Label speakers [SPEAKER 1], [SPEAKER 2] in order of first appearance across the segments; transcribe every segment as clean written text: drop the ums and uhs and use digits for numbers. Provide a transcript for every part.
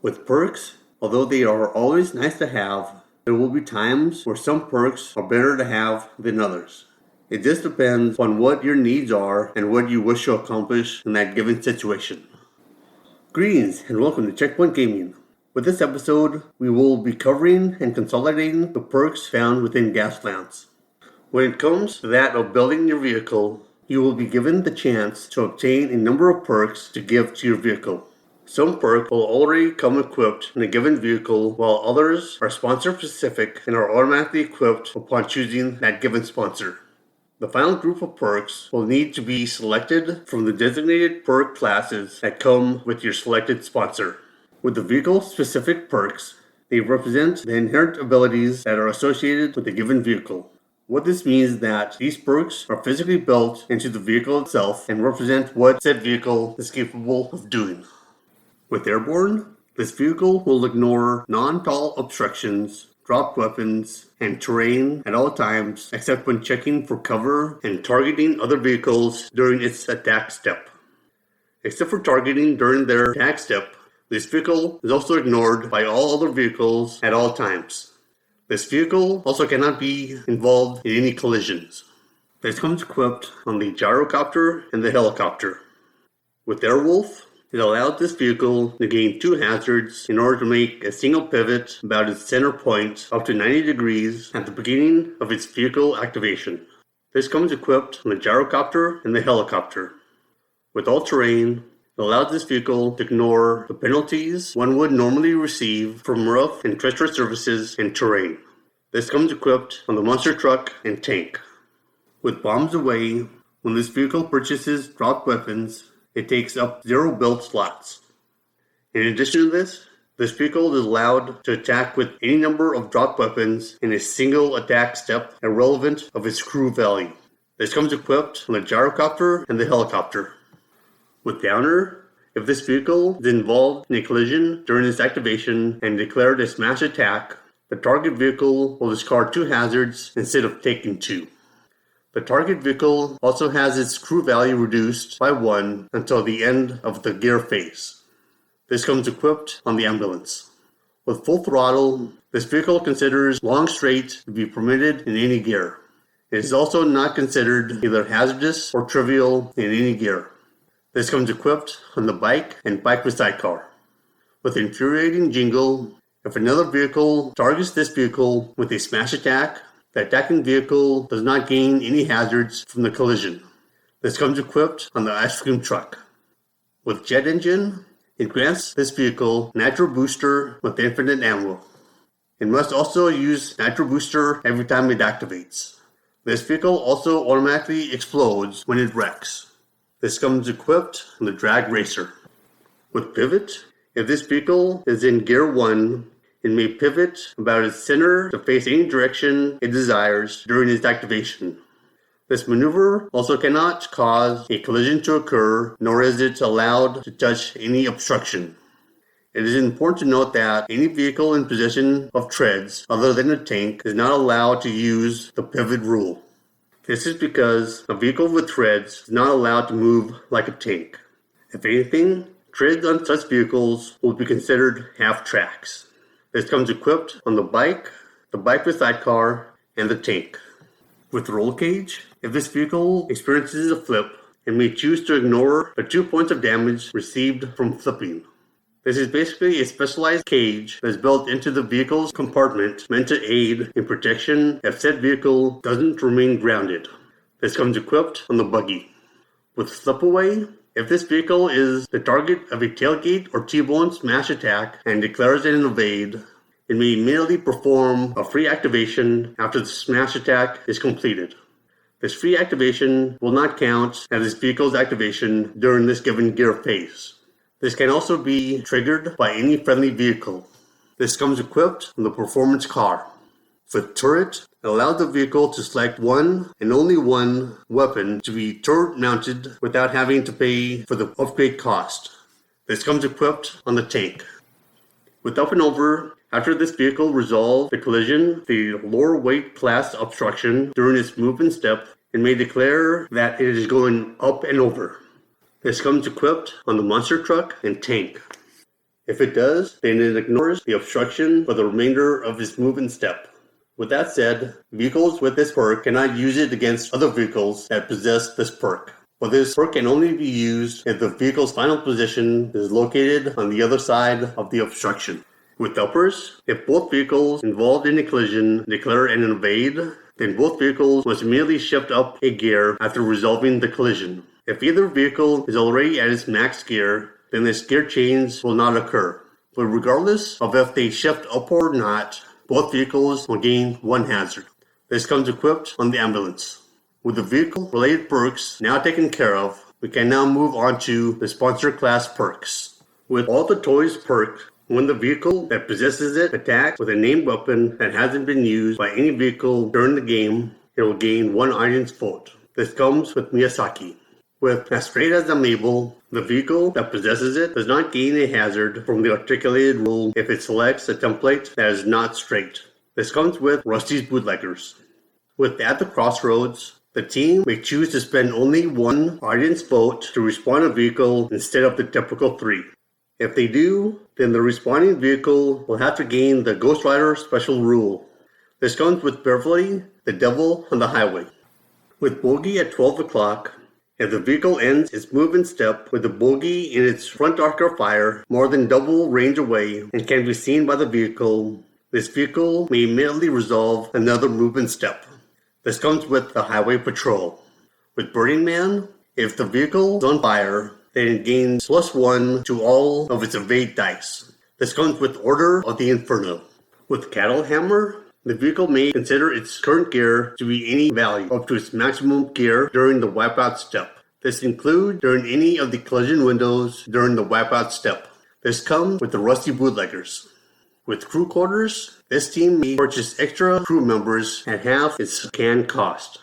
[SPEAKER 1] With perks, although they are always nice to have, there will be times where some perks are better to have than others. It just depends on what your needs are and what you wish to accomplish in that given situation. Greetings and welcome to Checkpoint Gaming. With this episode, we will be covering and consolidating the perks found within Gaslands. When it comes to that of building your vehicle, you will be given the chance to obtain a number of perks to give to your vehicle. Some perks will already come equipped in a given vehicle, while others are sponsor specific and are automatically equipped upon choosing that given sponsor. The final group of perks will need to be selected from the designated perk classes that come with your selected sponsor. With the vehicle-specific perks, they represent the inherent abilities that are associated with a given vehicle. What this means is that these perks are physically built into the vehicle itself and represent what said vehicle is capable of doing. With Airborne, this vehicle will ignore non-tall obstructions, dropped weapons, and terrain at all times except when checking for cover and targeting other vehicles during its attack step. Except for targeting during their attack step, this vehicle is also ignored by all other vehicles at all times. This vehicle also cannot be involved in any collisions. This comes equipped on the gyrocopter and the helicopter. With Airwolf, it allowed this vehicle to gain 2 hazards in order to make a single pivot about its center point up to 90 degrees at the beginning of its vehicle activation. This comes equipped on the gyrocopter and the helicopter. With all-terrain, it allows this vehicle to ignore the penalties one would normally receive from rough and treacherous surfaces and terrain. This comes equipped on the monster truck and tank. With bombs away, when this vehicle purchases dropped weapons, it takes up 0 build slots. In addition to this vehicle is allowed to attack with any number of dropped weapons in a single attack step irrelevant of its crew value. This comes equipped on the gyrocopter and the helicopter. With Downer, if this vehicle is involved in a collision during its activation and declared a smash attack, the target vehicle will discard 2 hazards instead of taking 2. The target vehicle also has its crew value reduced by 1 until the end of the gear phase. This comes equipped on the ambulance. With full throttle, this vehicle considers long straight to be permitted in any gear. It is also not considered either hazardous or trivial in any gear. This comes equipped on the bike and bike with sidecar. With infuriating jingle, if another vehicle targets this vehicle with a smash attack, the attacking vehicle does not gain any hazards from the collision. This comes equipped on the ice cream truck. With jet engine, it grants this vehicle nitro booster with infinite ammo. It must also use nitro booster every time it activates. This vehicle also automatically explodes when it wrecks. This comes equipped on the drag racer. With pivot, if this vehicle is in gear 1, it may pivot about its center to face any direction it desires during its activation. This maneuver also cannot cause a collision to occur, nor is it allowed to touch any obstruction. It is important to note that any vehicle in possession of treads other than a tank is not allowed to use the pivot rule. This is because a vehicle with treads is not allowed to move like a tank. If anything, treads on such vehicles will be considered half-tracks. This comes equipped on the bike with sidecar, and the tank. With roll cage, if this vehicle experiences a flip, it may choose to ignore the 2 points of damage received from flipping. This is basically a specialized cage that is built into the vehicle's compartment meant to aid in protection if said vehicle doesn't remain grounded. This comes equipped on the buggy. With slip away, if this vehicle is the target of a tailgate or T-bone smash attack and declares it an evade, it may immediately perform a free activation after the smash attack is completed. This free activation will not count as this vehicle's activation during this given gear phase. This can also be triggered by any friendly vehicle. This comes equipped on the performance car. With turret, it allows the vehicle to select one and only one weapon to be turret mounted without having to pay for the upgrade cost. This comes equipped on the tank. With up and over, after this vehicle resolves the collision, the lower weight class obstruction during its movement step, it may declare that it is going up and over. This comes equipped on the monster truck and tank. If it does, then it ignores the obstruction for the remainder of its movement step. With that said, vehicles with this perk cannot use it against other vehicles that possess this perk. But this perk can only be used if the vehicle's final position is located on the other side of the obstruction. With uppers, if both vehicles involved in a collision declare an evade, then both vehicles must immediately shift up a gear after resolving the collision. If either vehicle is already at its max gear, then this gear change will not occur. But regardless of if they shift up or not, both vehicles will gain one hazard. This comes equipped on the ambulance. With the vehicle-related perks now taken care of, we can now move on to the sponsor class perks. With all the toys perked, when the vehicle that possesses it attacks with a named weapon that hasn't been used by any vehicle during the game, it will gain one audience vote. This comes with Miyazaki. With As Straight as I'm Able, the vehicle that possesses it does not gain a hazard from the articulated rule if it selects a template that is not straight. This comes with Rusty's Bootleggers. With At the Crossroads, the team may choose to spend only one audience vote to respawn a vehicle instead of the typical 3. If they do, then the respawning vehicle will have to gain the Ghost Rider special rule. This comes with Beverly, the Devil on the Highway. With Bogey at 12 o'clock, if the vehicle ends its movement step with the bogey in its front arc of fire more than double range away and can be seen by the vehicle, this vehicle may immediately resolve another movement step. This comes with the Highway Patrol. With Burning Man, if the vehicle is on fire, then it gains +1 to all of its evade dice. This comes with Order of the Inferno. With Cattle Hammer, the vehicle may consider its current gear to be any value up to its maximum gear during the wipeout step. This includes during any of the collision windows during the wipeout step. This comes with the Rusty Bootleggers. With Crew Quarters, this team may purchase extra crew members at half its can cost.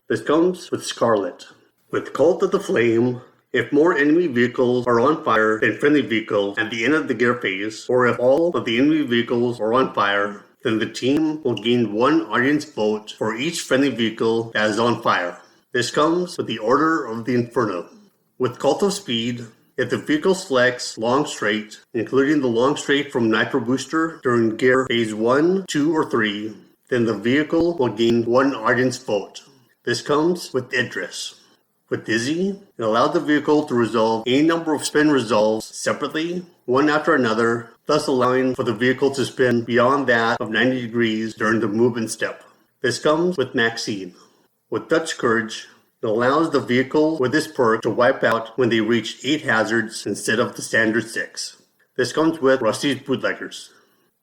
[SPEAKER 1] This comes with Scarlet. With Cult of the Flame, if more enemy vehicles are on fire than friendly vehicles at the end of the gear phase, or if all of the enemy vehicles are on fire, then the team will gain one audience vote for each friendly vehicle that is on fire. This comes with the Order of the Inferno. With Cult of Speed, if the vehicle selects long straight, including the long straight from Nitro Booster during gear phase 1, 2, or 3, then the vehicle will gain one audience vote. This comes with Idris. With Dizzy, it allows the vehicle to resolve any number of spin resolves separately, one after another, thus allowing for the vehicle to spin beyond that of 90 degrees during the movement step. This comes with Maxine. With Dutch Scourge, it allows the vehicle with this perk to wipe out when they reach 8 hazards instead of the standard 6. This comes with Rusty's Bootleggers.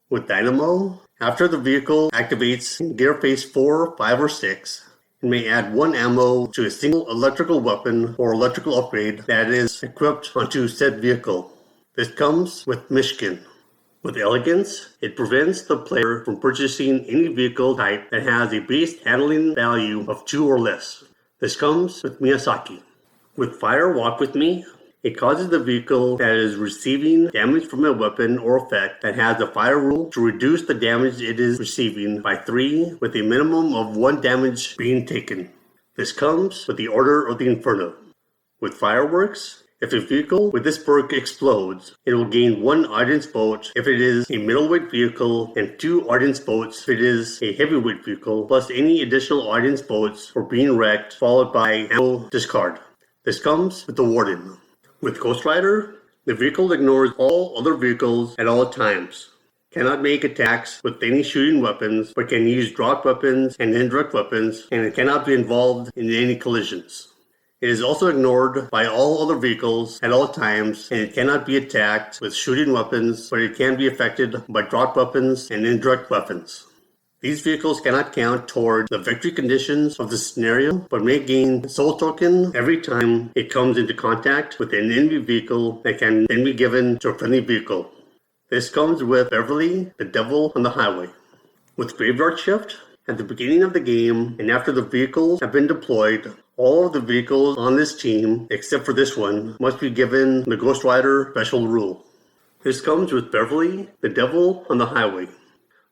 [SPEAKER 1] With Dynamo, after the vehicle activates in gear phase 4, 5, or 6, it may add 1 ammo to a single electrical weapon or electrical upgrade that is equipped onto said vehicle. This comes with Mishkin. With Elegance, it prevents the player from purchasing any vehicle type that has a base handling value of 2 or less. This comes with Miyazaki. With Fire Walk With Me, it causes the vehicle that is receiving damage from a weapon or effect that has a fire rule to reduce the damage it is receiving by 3 with a minimum of 1 damage being taken. This comes with the Order of the Inferno. With Fireworks, if a vehicle with this perk explodes, it will gain 1 audience vote if it is a middleweight vehicle and 2 audience votes if it is a heavyweight vehicle, plus any additional audience votes for being wrecked, followed by ammo discard. This comes with the Warden. With Ghost Rider, the vehicle ignores all other vehicles at all times, cannot make attacks with any shooting weapons, but can use dropped weapons and indirect weapons, and it cannot be involved in any collisions. It is also ignored by all other vehicles at all times, and it cannot be attacked with shooting weapons, but it can be affected by dropped weapons and indirect weapons. These vehicles cannot count toward the victory conditions of the scenario, but may gain soul token every time it comes into contact with an enemy vehicle that can then be given to a friendly vehicle. This comes with Beverly, the Devil on the Highway. With Graveyard Shift, at the beginning of the game and after the vehicles have been deployed, all of the vehicles on this team, except for this one, must be given the Ghost Rider special rule. This comes with Beverly, the Devil on the Highway.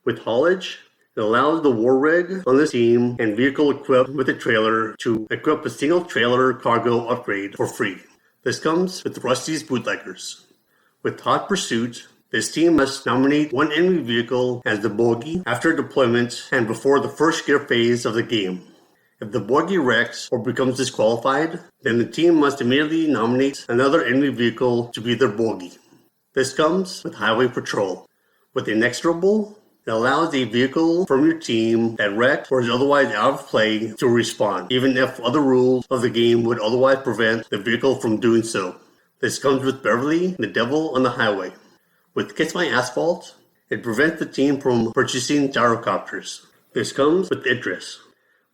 [SPEAKER 1] With Haulage, it allows the War Rig on this team and vehicle equipped with a trailer to equip a single trailer cargo upgrade for free. This comes with Rusty's Bootleggers. With Hot Pursuit, This team must nominate one enemy vehicle as the bogey after deployment and before the first gear phase of the game. If the bogey wrecks or becomes disqualified, then the team must immediately nominate another enemy vehicle to be their bogey. This comes with Highway Patrol. With Inexorable, it allows a vehicle from your team that wrecked or is otherwise out of play to respawn, even if other rules of the game would otherwise prevent the vehicle from doing so. This comes with Beverly, the Devil on the Highway. With Kiss My Asphalt, it prevents the team from purchasing gyrocopters. This comes with Idris.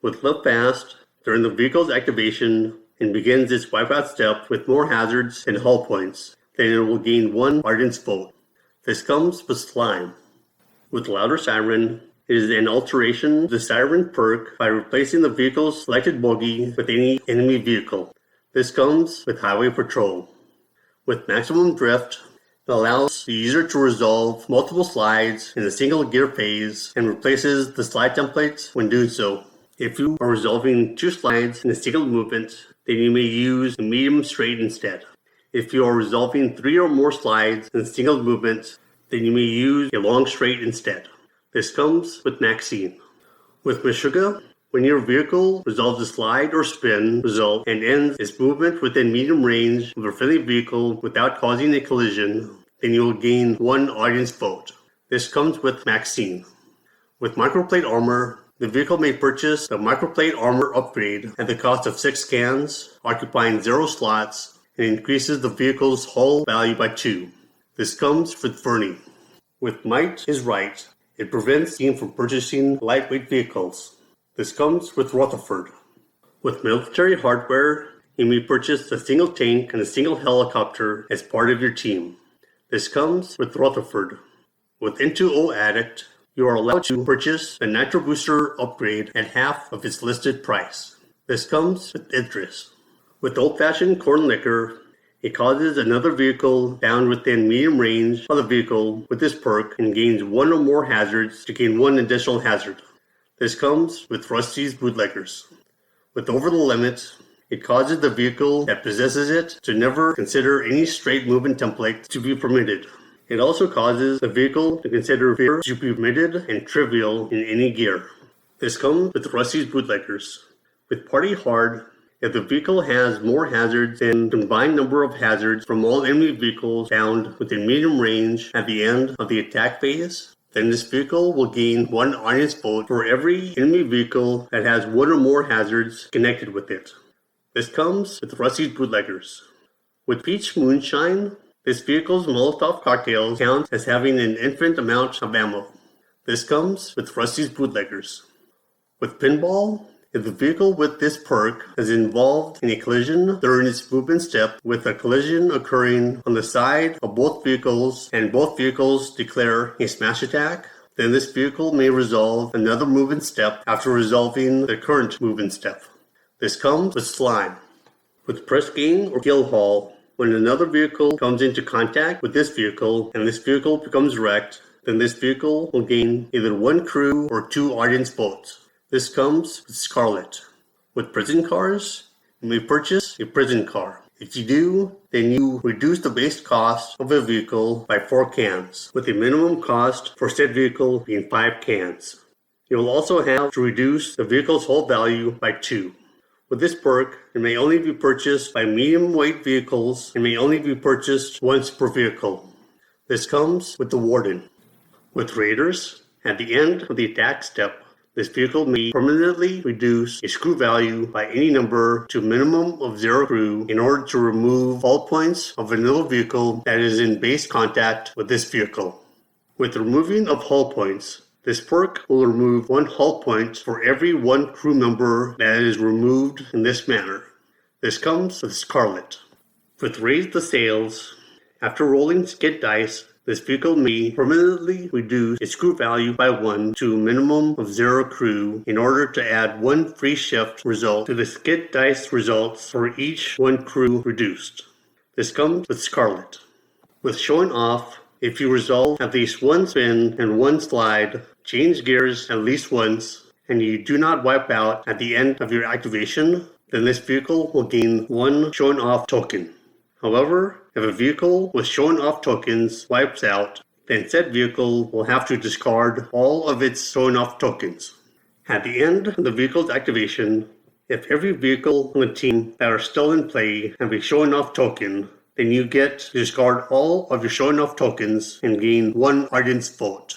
[SPEAKER 1] With Live Fast, during the vehicle's activation, it begins its wipeout step with more hazards and hull points, then it will gain one Ardent's vote. This comes with Slime. With Louder Siren, it is an alteration of the Siren perk by replacing the vehicle's selected bogey with any enemy vehicle. This comes with Highway Patrol. With Maximum Drift, it allows the user to resolve multiple slides in a single gear phase and replaces the slide templates when doing so. If you are resolving 2 slides in a single movement, then you may use the medium straight instead. If you are resolving 3 or more slides in a single movement, then you may use a long straight instead. This comes with Maxine. With Meshuggah, when your vehicle resolves a slide or spin result and ends its movement within medium range of a friendly vehicle without causing a collision, then you will gain one audience vote. This comes with Maxine. With Microplate Armor, the vehicle may purchase the Microplate Armor upgrade at the cost of 6 cans, occupying 0 slots, and increases the vehicle's hull value by 2. This comes with Fernie. With Might is Right, it prevents the team from purchasing lightweight vehicles. This comes with Rutherford. With Military Hardware, you may purchase a single tank and a single helicopter as part of your team. This comes with Rutherford. With Into O Addict, you are allowed to purchase a Nitro Booster upgrade at half of its listed price. This comes with Idris. With Old Fashioned Corn Liquor, it causes another vehicle found within medium range of the vehicle with this perk and gains 1 or more hazards to gain 1 additional hazard. This comes with Rusty's Bootleggers. With Over the Limit, it causes the vehicle that possesses it to never consider any straight movement template to be permitted. It also causes the vehicle to consider fear to be permitted and trivial in any gear. This comes with Rusty's Bootleggers. With Party Hard, if the vehicle has more hazards than the combined number of hazards from all enemy vehicles found within medium range at the end of the attack phase, then this vehicle will gain 1 audience vote for every enemy vehicle that has 1 or more hazards connected with it. This comes with Rusty's Bootleggers. With Peach Moonshine, this vehicle's Molotov cocktails count as having an infinite amount of ammo. This comes with Rusty's Bootleggers. With Pinball, if the vehicle with this perk is involved in a collision during its movement step with a collision occurring on the side of both vehicles and both vehicles declare a smash attack, then this vehicle may resolve another movement step after resolving the current movement step. This comes with Slime. With Press Gang or Kill Haul, when another vehicle comes into contact with this vehicle and this vehicle becomes wrecked, then this vehicle will gain either 1 crew or 2 audience votes. This comes with Scarlet. With Prison Cars, you may purchase a prison car. If you do, then you reduce the base cost of a vehicle by 4 cans, with a minimum cost for said vehicle being 5 cans. You will also have to reduce the vehicle's hull value by 2. With this perk, it may only be purchased by medium weight vehicles and may only be purchased once per vehicle. This comes with the Warden. With Raiders, at the end of the attack step, this vehicle may permanently reduce a screw value by any number to a minimum of 0 crew in order to remove all points of another vehicle that is in base contact with this vehicle. With removing of hull points, this perk will remove 1 hull point for every 1 crew member that is removed in this manner. This comes with Scarlet. With Raise the Sails, after rolling skid dice, this vehicle may permanently reduce its crew value by 1 to a minimum of 0 crew in order to add 1 free shift result to the skid dice results for each 1 crew reduced. This comes with Scarlet. With Showing Off, if you resolve at least 1 spin and 1 slide, change gears at least once, and you do not wipe out at the end of your activation, then this vehicle will gain 1 Showing Off token. However, if a vehicle with Showing Off tokens wipes out, then said vehicle will have to discard all of its showing off tokens. At the end of the vehicle's activation, if every vehicle on the team that are still in play have a showing off token, then you get to discard all of your showing off tokens and gain 1 audience vote.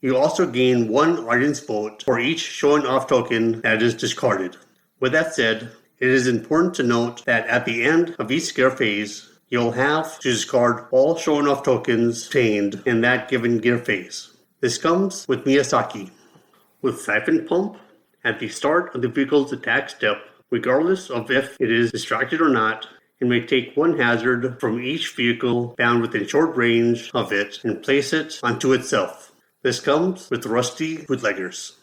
[SPEAKER 1] You also gain 1 audience vote for each showing off token that is discarded. With that said, it is important to note that at the end of each scare phase, you'll have to discard all showing off tokens obtained in that given gear phase. This comes with Miyazaki. With Siphon Pump, at the start of the vehicle's attack step, regardless of if it is distracted or not, it may take 1 hazard from each vehicle found within short range of it and place it onto itself. This comes with Rusty Bootleggers.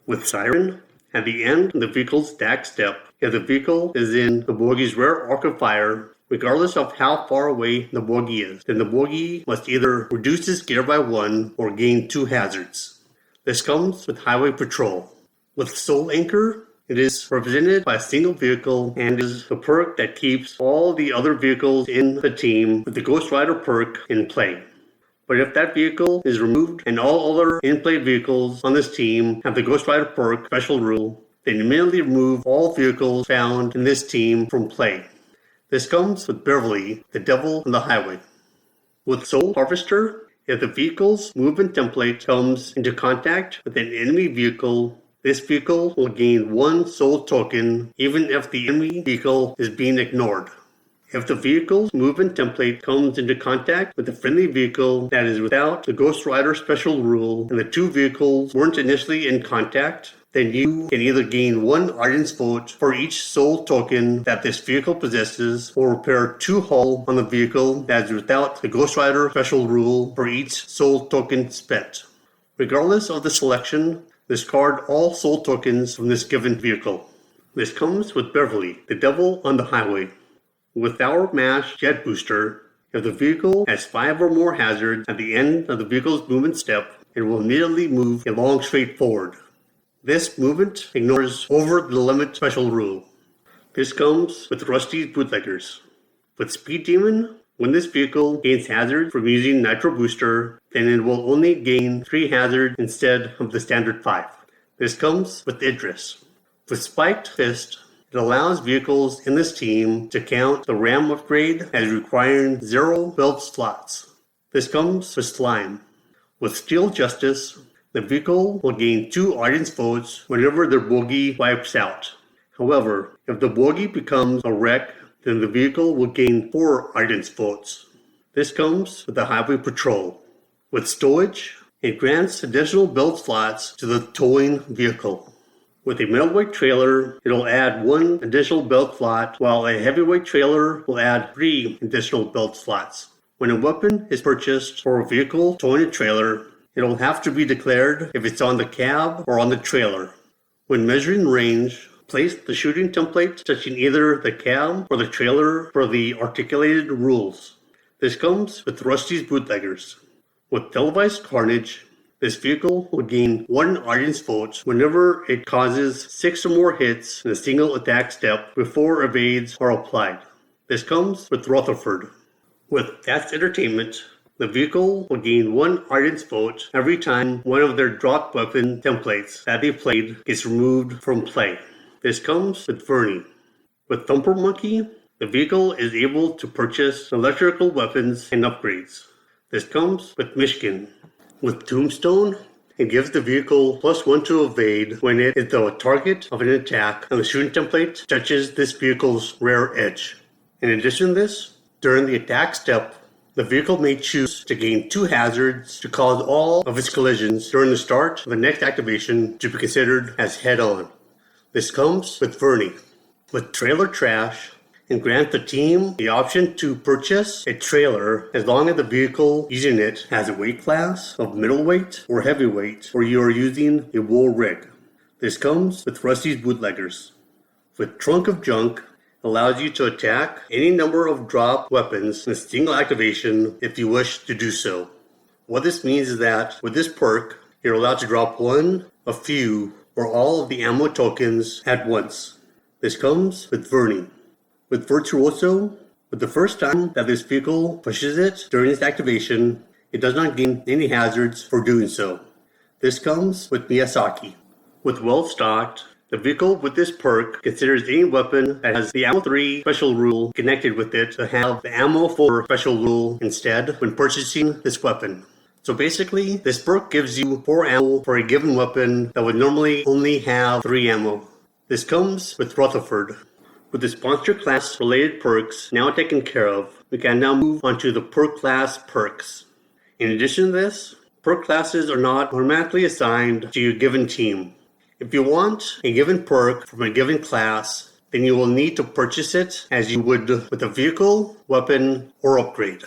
[SPEAKER 1] With Siren, at the end of the vehicle's attack step, if the vehicle is in the boogie's rare arc of fire, regardless of how far away the bogie is, then the bogie must either reduce its gear by 1 or gain 2 hazards. This comes with Highway Patrol. With Soul Anchor, it is represented by a single vehicle and is a perk that keeps all the other vehicles in the team with the Ghost Rider perk in play. But if that vehicle is removed and all other in-play vehicles on this team have the Ghost Rider perk special rule, then immediately remove all vehicles found in this team from play. This comes with Beverly, the Devil on the Highway. With Soul Harvester, if the vehicle's movement template comes into contact with an enemy vehicle, this vehicle will gain 1 soul token even if the enemy vehicle is being ignored. If the vehicle's movement template comes into contact with a friendly vehicle that is without the Ghost Rider special rule and the 2 vehicles weren't initially in contact, then you can either gain 1 audience vote for each soul token that this vehicle possesses or repair 2 hull on the vehicle that is without the Ghost Rider special rule for each soul token spent. Regardless of the selection, discard all soul tokens from this given vehicle. This comes with Beverly, the Devil on the Highway. With our MASH Jet Booster, if the vehicle has 5 or more hazards at the end of the vehicle's movement step, it will immediately move a long straight forward. This movement ignores over the limit special rule. This comes with Rusty's Bootleggers. With Speed Demon, when this vehicle gains hazard from using Nitro Booster, then it will only gain 3 hazards instead of the standard 5. This comes with Idris. With Spiked Fist, it allows vehicles in this team to count the RAM upgrade as requiring 0 belt slots. This comes with Slime. With Steel Justice, the vehicle will gain 2 audience votes whenever their bogie wipes out. However, if the bogie becomes a wreck, then the vehicle will gain 4 audience votes. This comes with the Highway Patrol. With Stowage, it grants additional belt slots to the towing vehicle. With a middleweight trailer, it'll add 1 additional belt slot, while a heavyweight trailer will add 3 additional belt slots. When a weapon is purchased for a vehicle towing a trailer, it'll have to be declared if it's on the cab or on the trailer. When measuring range, place the shooting template touching either the cab or the trailer for the articulated rules. This comes with Rusty's Bootleggers. With Televised Carnage, this vehicle will gain 1 audience vote whenever it causes 6 or more hits in a single attack step before evades are applied. This comes with Rutherford. With That's Entertainment, the vehicle will gain 1 audience vote every time one of their drop weapon templates that they played gets removed from play. This comes with Vernie. With Thumper Monkey, the vehicle is able to purchase electrical weapons and upgrades. This comes with Michigan. With Tombstone, it gives the vehicle +1 to evade when it is the target of an attack and the shooting template touches this vehicle's rear edge. In addition to this, during the attack step, the vehicle may choose to gain 2 hazards to cause all of its collisions during the start of the next activation to be considered as head-on. This comes with Vernie. With Trailer Trash, and grant the team the option to purchase a trailer as long as the vehicle using it has a weight class of middleweight or heavyweight, or you are using a wool rig. This comes with Rusty's Bootleggers. With Trunk of Junk, allows you to attack any number of drop weapons in a single activation if you wish to do so. What this means is that with this perk, you're allowed to drop 1, a few, or all of the ammo tokens at once. This comes with Vernie. With Virtuoso, with the first time that this vehicle pushes it during its activation, It does not gain any hazards for doing so. This comes with Miyazaki. With well stocked, the vehicle with this perk considers any weapon that has the Ammo 3 special rule connected with it to have the Ammo 4 special rule instead when purchasing this weapon. So basically, this perk gives you 4 ammo for a given weapon that would normally only have 3 ammo. This comes with Rutherford. With the sponsor class related perks now taken care of, we can now move on to the perk class perks. In addition to this, perk classes are not automatically assigned to your given team. If you want a given perk from a given class, then you will need to purchase it as you would with a vehicle, weapon, or upgrade.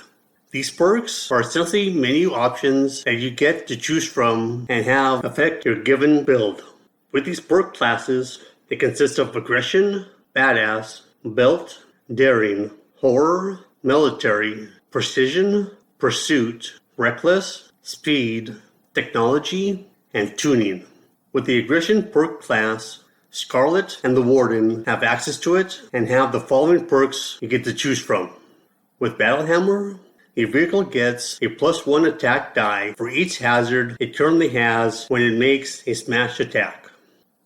[SPEAKER 1] These perks are essentially menu options that you get to choose from and have affect your given build. With these perk classes, they consist of aggression, badass, belt, daring, horror, military, precision, pursuit, reckless, speed, technology, and tuning. With the aggression perk class, Scarlet and the Warden have access to it and have the following perks you get to choose from. With Battle Hammer, a vehicle gets a +1 attack die for each hazard it currently has when it makes a smash attack.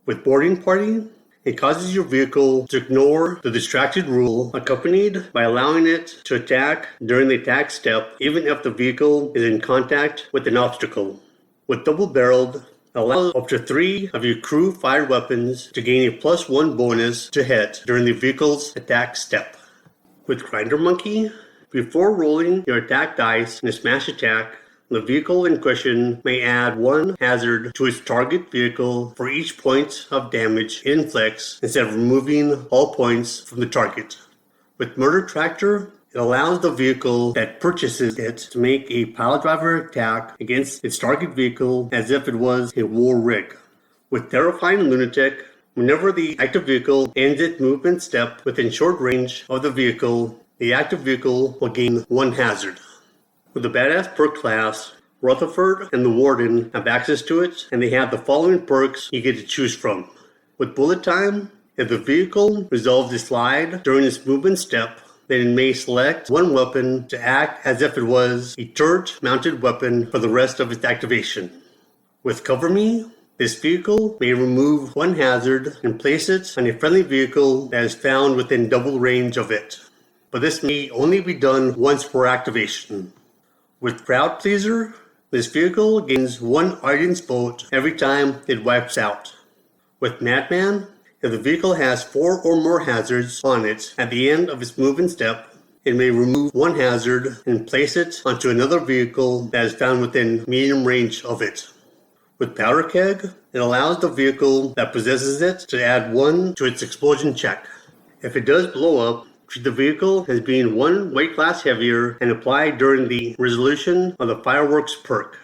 [SPEAKER 1] With Boarding Party, it causes your vehicle to ignore the distracted rule, accompanied by allowing it to attack during the attack step even if the vehicle is in contact with an obstacle. With Double Barreled, allow up to 3 of your crew-fired weapons to gain a +1 bonus to hit during the vehicle's attack step. With Grinder Monkey, before rolling your attack dice in a smash attack, the vehicle in question may add 1 hazard to its target vehicle for each point of damage it inflicts instead of removing all points from the target. With Murder Tractor, it allows the vehicle that purchases it to make a piledriver attack against its target vehicle as if it was a war rig. With Terrifying Lunatic, whenever the active vehicle ends its movement step within short range of the vehicle, the active vehicle will gain 1 hazard. With the Badass perk class, Rutherford and the Warden have access to it, and they have the following perks you get to choose from. With Bullet Time, if the vehicle resolves a slide during its movement step, then it may select 1 weapon to act as if it was a turret-mounted weapon for the rest of its activation. With Cover Me, this vehicle may remove 1 hazard and place it on a friendly vehicle that is found within double range of it. But this may only be done once per activation. With Crowd Pleaser, this vehicle gains 1 audience vote every time it wipes out. With Madman, if the vehicle has 4 or more hazards on it at the end of its movement step, it may remove 1 hazard and place it onto another vehicle that is found within medium range of it. With Powder Keg, it allows the vehicle that possesses it to add 1 to its explosion check. If it does blow up, treat the vehicle as being 1 weight class heavier and apply during the resolution of the Fireworks perk.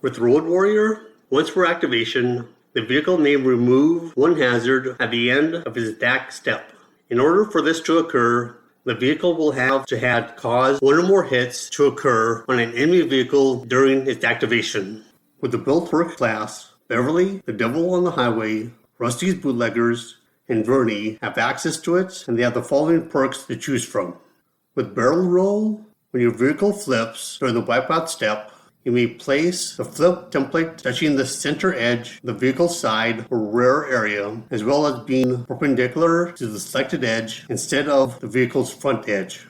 [SPEAKER 1] With Road Warrior, once per activation, the vehicle may remove 1 hazard at the end of its attack step. In order for this to occur, the vehicle will have to have caused 1 or more hits to occur on an enemy vehicle during its activation. With the build perk class, Beverly, the Devil on the Highway, Rusty's Bootleggers, and Vernie have access to it, and they have the following perks to choose from. With Barrel Roll, when your vehicle flips during the wipeout step, you may place the flip template touching the center edge of the vehicle's side or rear area, as well as being perpendicular to the selected edge instead of the vehicle's front edge.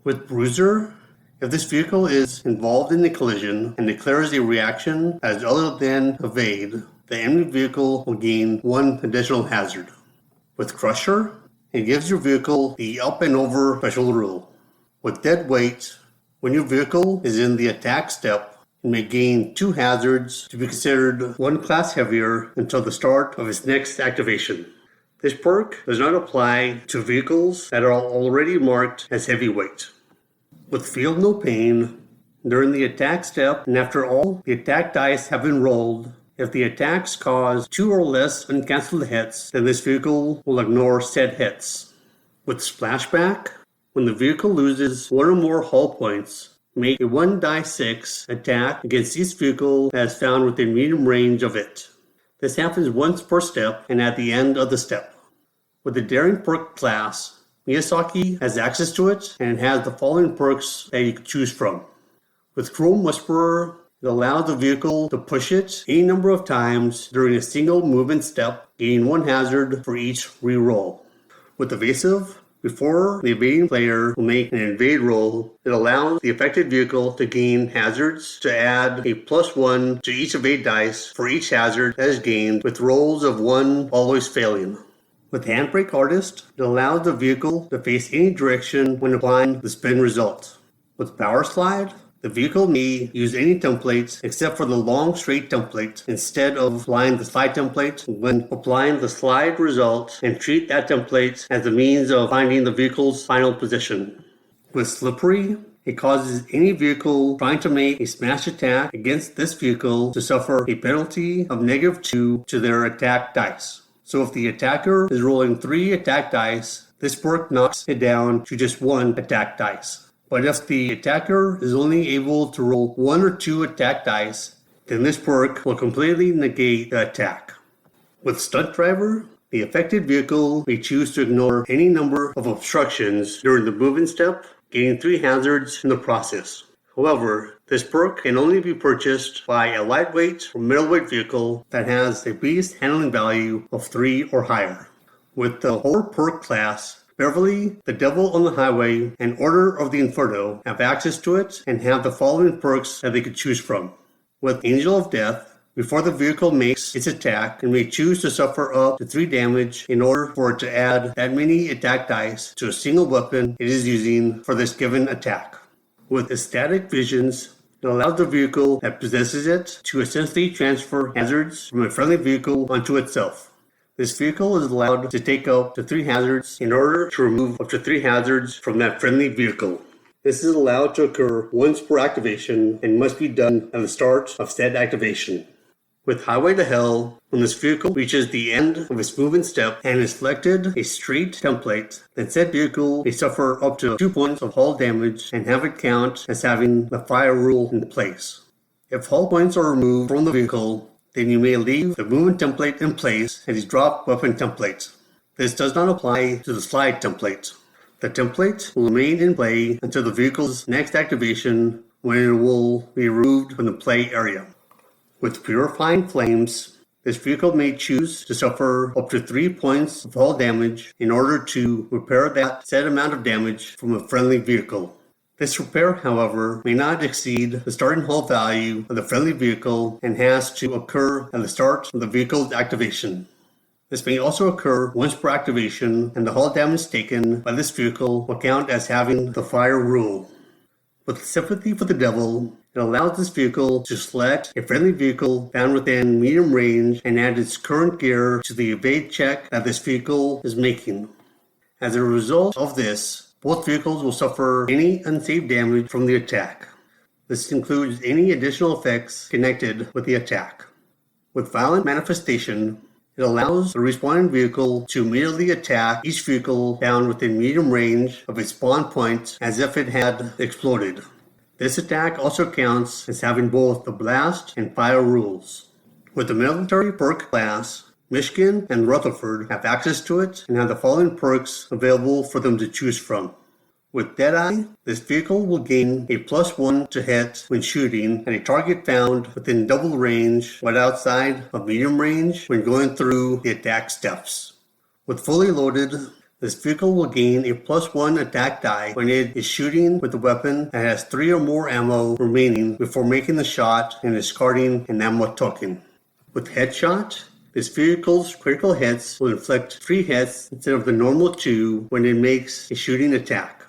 [SPEAKER 1] With Bruiser, if this vehicle is involved in a collision and declares a reaction as other than evade, the enemy vehicle will gain 1 additional hazard. With Crusher, it gives your vehicle the up and over special rule. With Dead Weight, when your vehicle is in the attack step, it may gain 2 hazards to be considered 1 class heavier until the start of its next activation. This perk does not apply to vehicles that are already marked as heavyweight. With Feel No Pain, during the attack step and after all the attack dice have been rolled, if the attacks cause 2 or less uncancelled hits, then this vehicle will ignore said hits. With Splashback, when the vehicle loses 1 or more hull points, make a 1d6 attack against each vehicle that is found within medium range of it. This happens once per step and at the end of the step. With the Daring perk class, Miyazaki has access to it and it has the following perks that you can choose from. With Chrome Whisperer, it allows the vehicle to push it any number of times during a single movement step, gaining 1 hazard for each reroll. With Evasive, before the evading player will make an invade roll, it allows the affected vehicle to gain hazards to add a +1 to each evade dice for each hazard that is gained, with rolls of 1 always failing. With Handbrake Artist, it allows the vehicle to face any direction when applying the spin result. With Power Slide, the vehicle may use any templates except for the long straight template instead of applying the slide template when applying the slide result, and treat that template as a means of finding the vehicle's final position. With Slippery, it causes any vehicle trying to make a smash attack against this vehicle to suffer a penalty of -2 to their attack dice. So if the attacker is rolling 3 attack dice, this perk knocks it down to just 1 attack dice. But if the attacker is only able to roll 1 or 2 attack dice, then this perk will completely negate the attack. With Stunt Driver, the affected vehicle may choose to ignore any number of obstructions during the movement step, gaining 3 hazards in the process. However, this perk can only be purchased by a lightweight or middleweight vehicle that has a base handling value of 3 or higher. With the whole perk class, Beverly, the Devil on the Highway, and Order of the Inferno have access to it and have the following perks that they could choose from. With Angel of Death, before the vehicle makes its attack, it may choose to suffer up to 3 damage in order for it to add that many attack dice to a single weapon it is using for this given attack. With Ecstatic Visions, it allows the vehicle that possesses it to essentially transfer hazards from a friendly vehicle onto itself. This vehicle is allowed to take up to 3 hazards in order to remove up to 3 hazards from that friendly vehicle. This is allowed to occur once per activation and must be done at the start of said activation. With Highway to Hell, when this vehicle reaches the end of its movement step and is selected a straight template, then said vehicle may suffer up to 2 points of hull damage and have it count as having the fire rule in place. If hull points are removed from the vehicle, then you may leave the movement template in place and drop weapon template. This does not apply to the slide template. The template will remain in play until the vehicle's next activation, when it will be removed from the play area. With Purifying Flames, this vehicle may choose to suffer up to 3 points of hull damage in order to repair that said amount of damage from a friendly vehicle. This repair, however, may not exceed the starting hull value of the friendly vehicle and has to occur at the start of the vehicle's activation. This may also occur once per activation, and the hull damage taken by this vehicle will count as having the fire rule. With Sympathy for the Devil, it allows this vehicle to select a friendly vehicle found within medium range and add its current gear to the evade check that this vehicle is making. As a result of this, both vehicles will suffer any unsaved damage from the attack. This includes any additional effects connected with the attack. With Violent Manifestation, it allows the respawning vehicle to immediately attack each vehicle found within medium range of its spawn point as if it had exploded. This attack also counts as having both the blast and fire rules. With the military perk class, Michigan and Rutherford have access to it and have the following perks available for them to choose from. With Deadeye, this vehicle will gain a +1 to hit when shooting at a target found within double range but outside of medium range when going through the attack steps. With Fully Loaded, this vehicle will gain a +1 attack die when it is shooting with a weapon that has 3 or more ammo remaining before making the shot and discarding an ammo token. With Headshot, this vehicle's critical hits will inflict 3 hits instead of the normal 2 when it makes a shooting attack.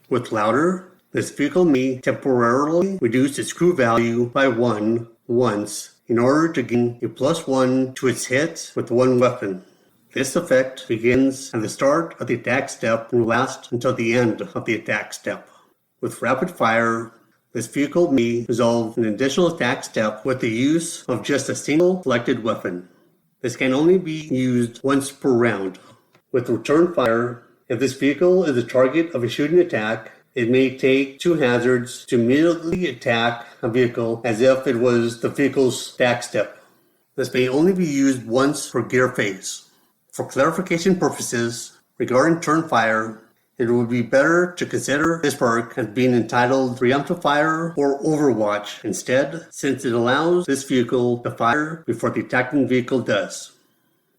[SPEAKER 1] With Louder, this vehicle may temporarily reduce its crew value by 1 once in order to gain a +1 to its hits with one weapon. This effect begins at the start of the attack step and will last until the end of the attack step. With Rapid Fire, this vehicle may resolve an additional attack step with the use of just a single selected weapon. This can only be used once per round. With Return Fire, if this vehicle is the target of a shooting attack, it may take 2 hazards to immediately attack a vehicle as if it was the vehicle's attack step. This may only be used once per gear phase. For clarification purposes, regarding Turn Fire, It would be better to consider this perk as being entitled Preemptive Fire or Overwatch instead, since it allows this vehicle to fire before the attacking vehicle does.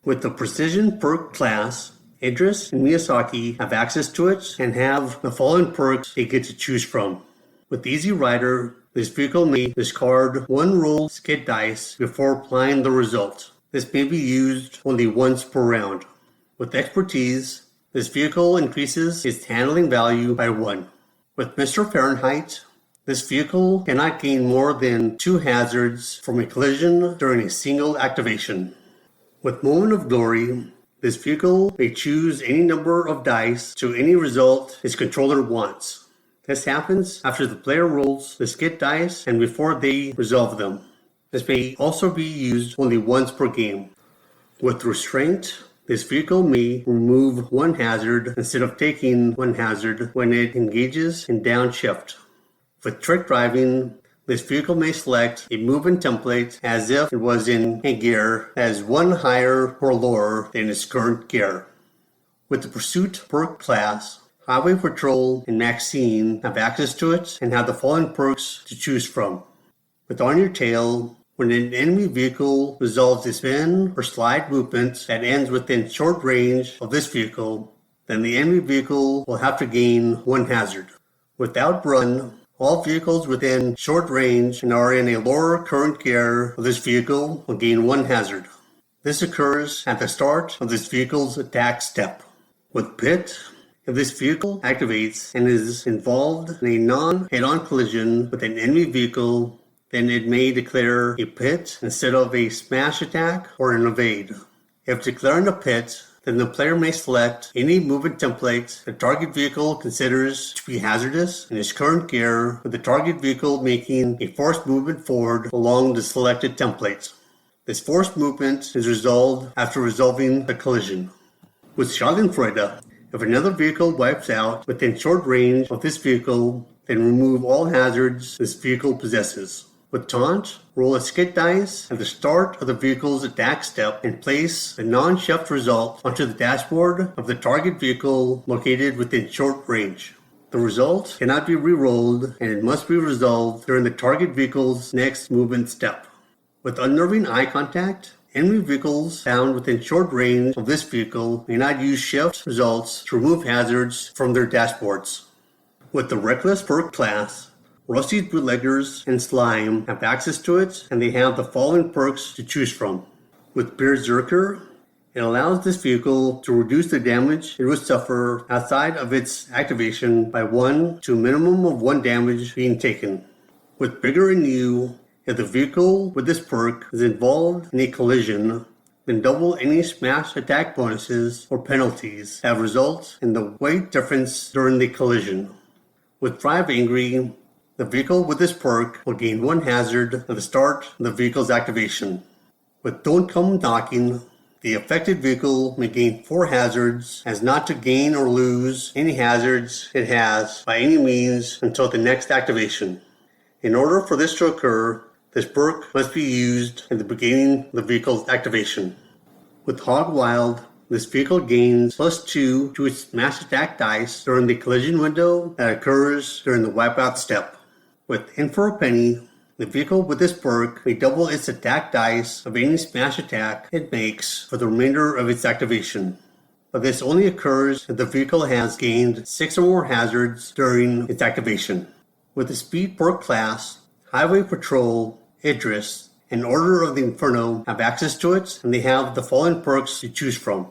[SPEAKER 1] With the Precision perk class, Idris and Miyazaki have access to it and have the following perks they get to choose from. With Easy Rider, this vehicle may discard one roll skid dice before applying the result. This may be used only once per round. With Expertise, this vehicle increases its handling value by 1. With Mr. Fahrenheit, this vehicle cannot gain more than 2 hazards from a collision during a single activation. With Moment of Glory, this vehicle may choose any number of dice to any result its controller wants. This happens after the player rolls the skid dice and before they resolve them. This may also be used only once per game. With Restraint, this vehicle may remove 1 hazard instead of taking 1 hazard when it engages in downshift. With Trick Driving, this vehicle may select a movement template as if it was in a gear that is 1 higher or lower than its current gear. With the Pursuit perk class, Highway Patrol and Maxine have access to it and have the following perks to choose from. With On Your Tail, when an enemy vehicle resolves a spin or slide movement that ends within short range of this vehicle, then the enemy vehicle will have to gain 1 hazard. With Outrun, all vehicles within short range and are in a lower current gear of this vehicle will gain 1 hazard. This occurs at the start of this vehicle's attack step. With Pit, if this vehicle activates and is involved in a non-head-on collision with an enemy vehicle, then it may declare a pit instead of a smash attack or an evade. If declaring a pit, then the player may select any movement template the target vehicle considers to be hazardous in its current gear, with the target vehicle making a forced movement forward along the selected template. This forced movement is resolved after resolving the collision. With Schadenfreude, if another vehicle wipes out within short range of this vehicle, then remove all hazards this vehicle possesses. With Taunt, roll a skid dice at the start of the vehicle's attack step and place the non-shift result onto the dashboard of the target vehicle located within short range. The result cannot be re-rolled and it must be resolved during the target vehicle's next movement step. With Unnerving Eye Contact, enemy vehicles found within short range of this vehicle may not use shift results to remove hazards from their dashboards. With the Reckless perk class, Rusty's Bootleggers and Slime have access to it, and they have the following perks to choose from. With Berserker, it allows this vehicle to reduce the damage it would suffer outside of its activation by 1 to a minimum of 1 damage being taken. With Bigger in You, if the vehicle with this perk is involved in a collision, then double any smash attack bonuses or penalties that result in the weight difference during the collision. With Drive Angry, the vehicle with this perk will gain 1 hazard at the start of the vehicle's activation. With Don't Come Knocking, the affected vehicle may gain 4 hazards as not to gain or lose any hazards it has by any means until the next activation. In order for this to occur, this perk must be used at the beginning of the vehicle's activation. With Hog Wild, this vehicle gains +2 to its smash attack dice during the collision window that occurs during the wipeout step. With In for a Penny, the vehicle with this perk may double its attack dice of any smash attack it makes for the remainder of its activation. But this only occurs if the vehicle has gained 6 or more hazards during its activation. With the Speed perk class, Highway Patrol, Idris, and Order of the Inferno have access to it, and they have the following perks to choose from.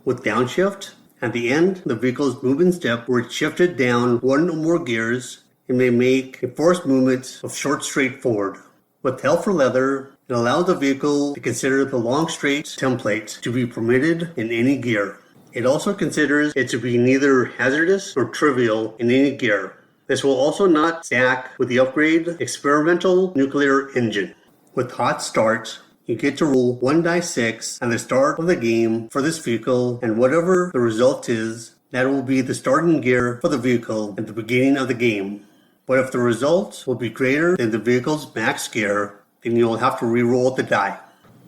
[SPEAKER 1] With Downshift, at the end of the vehicle's movement step where it's shifted down 1 or more gears, it may make a forced movement of short straight forward. With Hell for Leather, it allows the vehicle to consider the long straight template to be permitted in any gear. It also considers it to be neither hazardous nor trivial in any gear. This will also not stack with the upgrade Experimental Nuclear Engine. With Hot Start, you get to roll 1d6 at the start of the game for this vehicle, and whatever the result is, that will be the starting gear for the vehicle at the beginning of the game. But if the result will be greater than the vehicle's max gear, then you'll have to re-roll the die.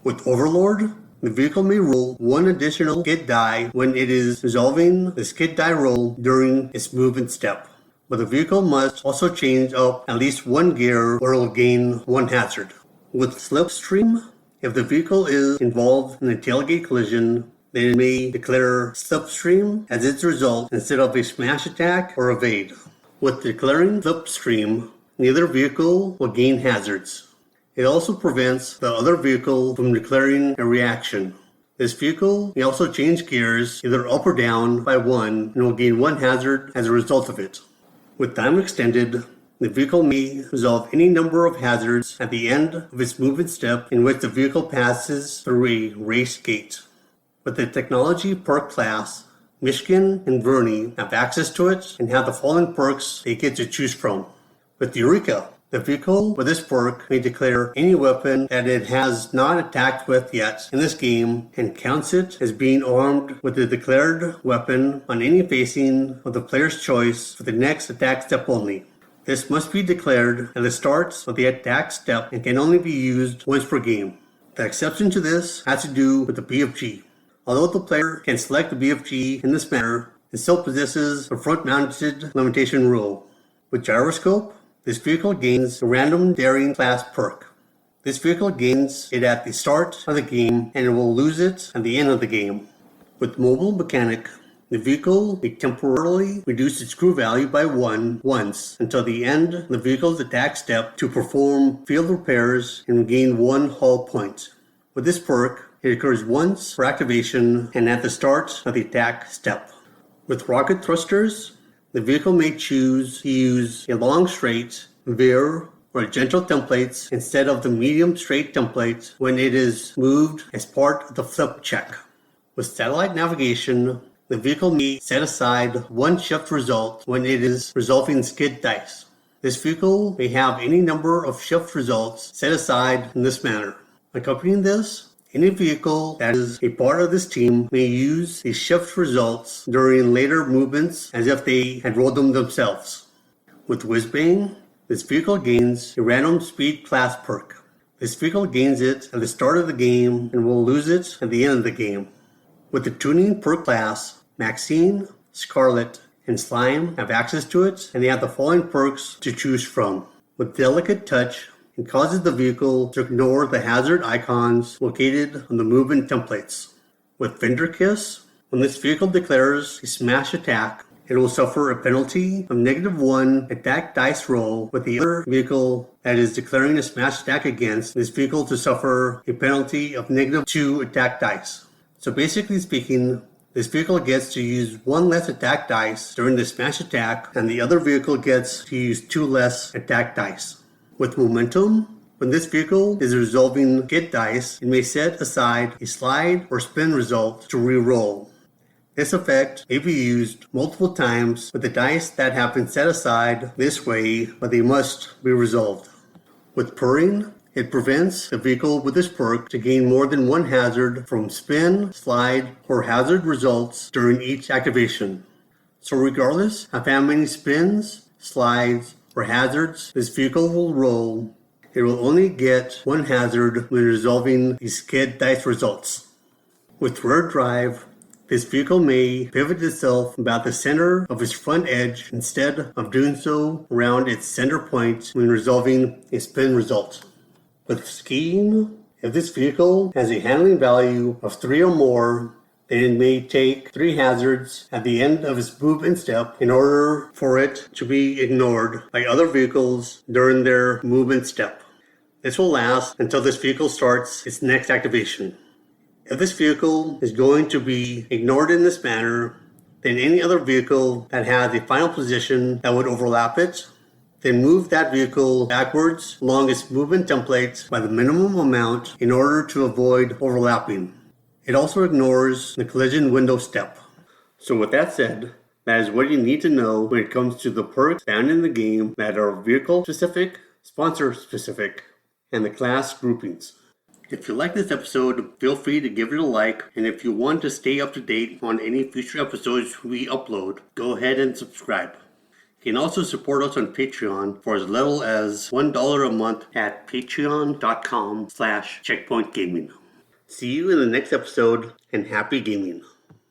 [SPEAKER 1] With Overlord, The vehicle may roll one additional skid die when it is resolving the skid die roll during its movement step. But the vehicle must also change up at least one gear or it will gain one hazard. With slipstream, if the vehicle is involved in a tailgate collision, then it may declare slipstream as its result instead of a smash attack or evade. With declaring slipstream, neither vehicle will gain hazards. It also prevents the other vehicle from declaring a reaction. This vehicle may also change gears either up or down by one and will gain one hazard as a result of it. With time extended, the vehicle may resolve any number of hazards at the end of its movement step in which the vehicle passes through a race gate. With the technology perk class, Michigan and Verney have access to it and have the following perks they get to choose from. With Eureka, the vehicle with this perk may declare any weapon that it has not attacked with yet in this game and counts it as being armed with the declared weapon on any facing of the player's choice for the next attack step only. This must be declared at the start of the attack step and can only be used once per game. The exception to this has to do with the BFG. Although the player can select the BFG in this manner, it still possesses the front-mounted limitation rule. With Gyroscope, this vehicle gains the Random Daring class perk. This vehicle gains it at the start of the game and it will lose it at the end of the game. With Mobile Mechanic, the vehicle may temporarily reduce its crew value by one once until the end of the vehicle's attack step to perform field repairs and gain one hull point. With this perk, it occurs once for activation and at the start of the attack step. With Rocket Thrusters, the vehicle may choose to use a long straight, veer, or gentle templates instead of the medium straight template when it is moved as part of the flip check. With Satellite Navigation, the vehicle may set aside one shift result when it is resolving skid dice. This vehicle may have any number of shift results set aside in this manner. Accompanying this, any vehicle that is a part of this team may use the shift results during later movements as if they had rolled them themselves. With Whizbang, this vehicle gains a Random Speed class perk. This vehicle gains it at the start of the game and will lose it at the end of the game. With the Tuning perk class, Maxine, Scarlet, and Slime have access to it and they have the following perks to choose from. With Delicate Touch, it causes the vehicle to ignore the hazard icons located on the movement templates. With Fender Kiss, when this vehicle declares a smash attack, it will suffer a penalty of -1 attack dice roll with the other vehicle that is declaring a smash attack against this vehicle to suffer a penalty of -2 attack dice. So basically speaking, this vehicle gets to use one less attack dice during the smash attack and the other vehicle gets to use 2 less attack dice. With Momentum, when this vehicle is resolving skid dice, it may set aside a slide or spin result to re-roll. This effect may be used multiple times with the dice that have been set aside this way, but they must be resolved. With Purring, it prevents the vehicle with this perk to gain more than one hazard from spin, slide, or hazard results during each activation. So regardless of how many spins, slides, or hazards this vehicle will roll, it will only get one hazard when resolving the skid dice results. With Rear Drive, this vehicle may pivot itself about the center of its front edge instead of doing so around its center point when resolving a spin result. With Skiing, if this vehicle has a handling value of 3 or more, then it may take 3 hazards at the end of its movement step in order for it to be ignored by other vehicles during their movement step. This will last until this vehicle starts its next activation. If this vehicle is going to be ignored in this manner, then any other vehicle that has a final position that would overlap it, then move that vehicle backwards along its movement template by the minimum amount in order to avoid overlapping. It also ignores the collision window step. So with that said, that is what you need to know when it comes to the perks found in the game that are vehicle specific, sponsor specific, and the class groupings. If you like this episode, feel free to give it a like, and if you want to stay up to date on any future episodes we upload, go ahead and subscribe. You can also support us on Patreon for as little as $1 a month at patreon.com/checkpointgaming. See you in the next episode, and happy gaming.